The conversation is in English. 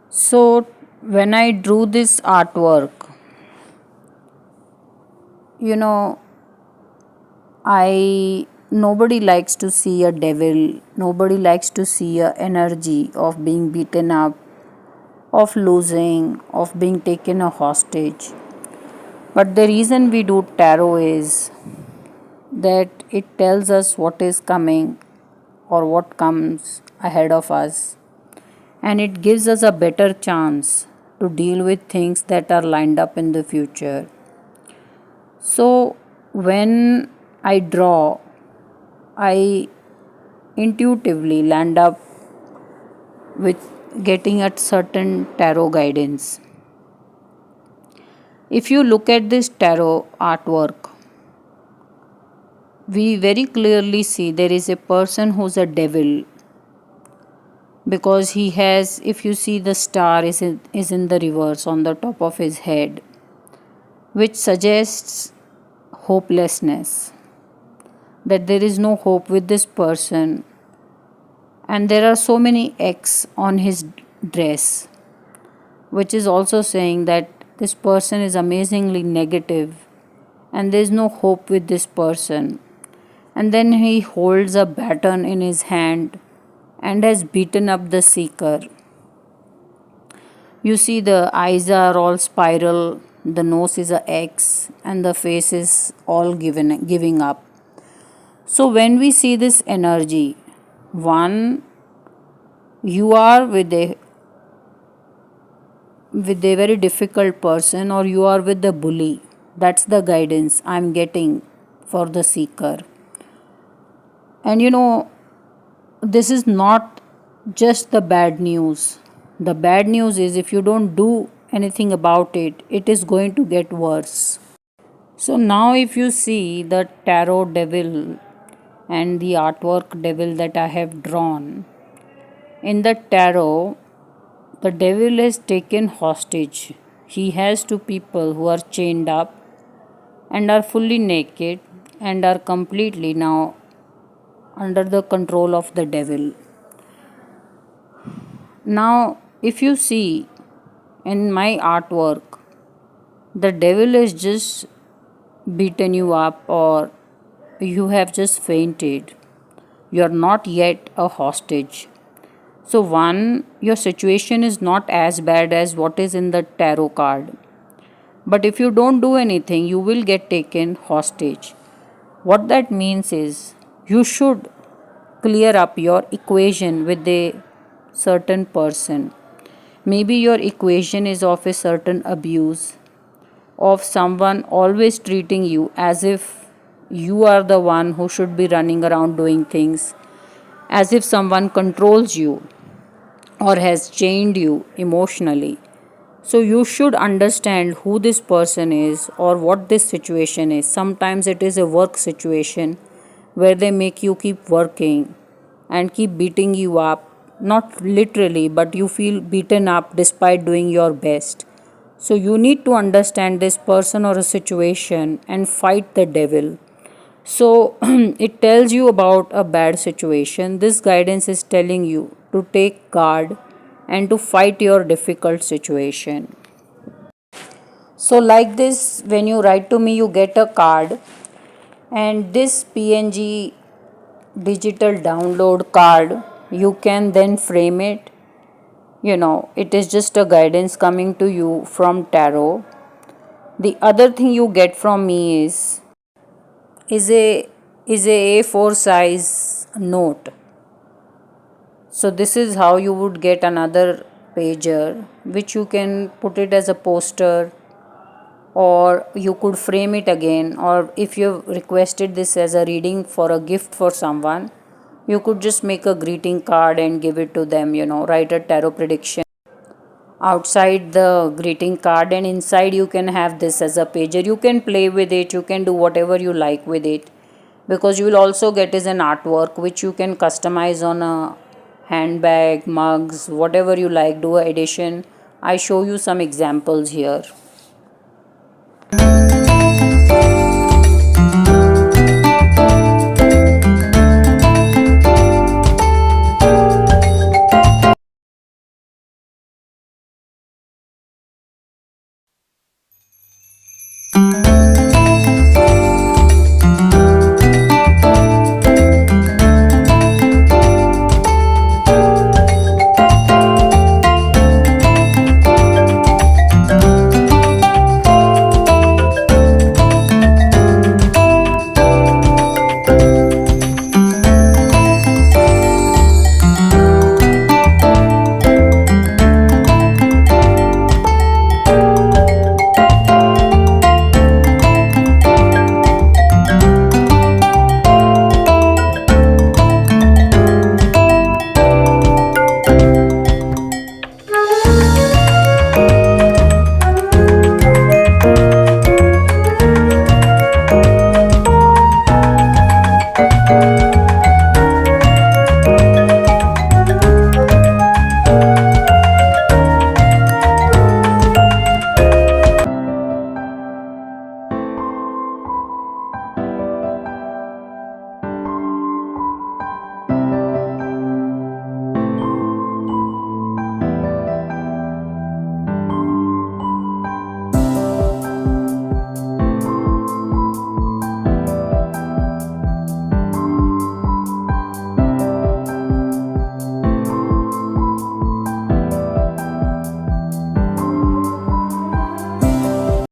So, when I drew this artwork, you know, I nobody likes to see a devil, nobody likes to see a energy of being beaten up, of losing, of being taken a hostage. But the reason we do tarot is that it tells us what is coming or what comes ahead of us, and it gives us a better chance to deal with things that are lined up in the future. So, when I draw, I intuitively land up with getting at certain tarot guidance. If you look at this tarot artwork, we very clearly see there is a person who's a devil because he has, if you see, the star is in the reverse on the top of his head, which suggests hopelessness, that there is no hope with this person, and there are so many X on his dress, which is also saying that this person is amazingly negative and there is no hope with this person. And then he holds a baton in his hand and has beaten up the seeker. You see, the eyes are all spiral, the nose is a X, and the face is all giving up. So, when we see this energy, one, you are with a very difficult person, or you are with the bully. That's the guidance I'm getting for the seeker. And this is not just the bad news. The bad news is if you don't do anything about it, it is going to get worse. So now, if you see the tarot devil and the artwork devil that I have drawn, in the tarot, the devil is taken hostage. He has two people who are chained up and are fully naked and are completely now under the control of the devil. Now, if you see in my artwork, the devil is just beaten you up or you have just fainted. You are not yet a hostage. So, one, your situation is not as bad as what is in the tarot card. But if you don't do anything, you will get taken hostage. What that means is you should clear up your equation with a certain person. Maybe your equation is of a certain abuse, of someone always treating you as if you are the one who should be running around doing things, as if someone controls you or has chained you emotionally. So you should understand who this person is or what this situation is. Sometimes it is a work situation where they make you keep working and keep beating you up, not literally, but you feel beaten up despite doing your best. So you need to understand this person or a situation and fight the devil. So it tells you about a bad situation. This guidance is telling you to take guard and to fight your difficult situation. So, like this, when you write to me, you get a card, and this PNG digital download card, you can then frame it. It is just a guidance coming to you from tarot. The other thing you get from me is a A4 size note. So this is how you would get another pager, which you can put it as a poster, or you could frame it again, or if you've requested this as a reading for a gift for someone, you could just make a greeting card and give it to them. Write a tarot prediction outside the greeting card, and inside you can have this as a pager. You can play with it, you can do whatever you like with it, because you will also get as an artwork which you can customize on a handbag, mugs, whatever you like, do a edition. I show you some examples here.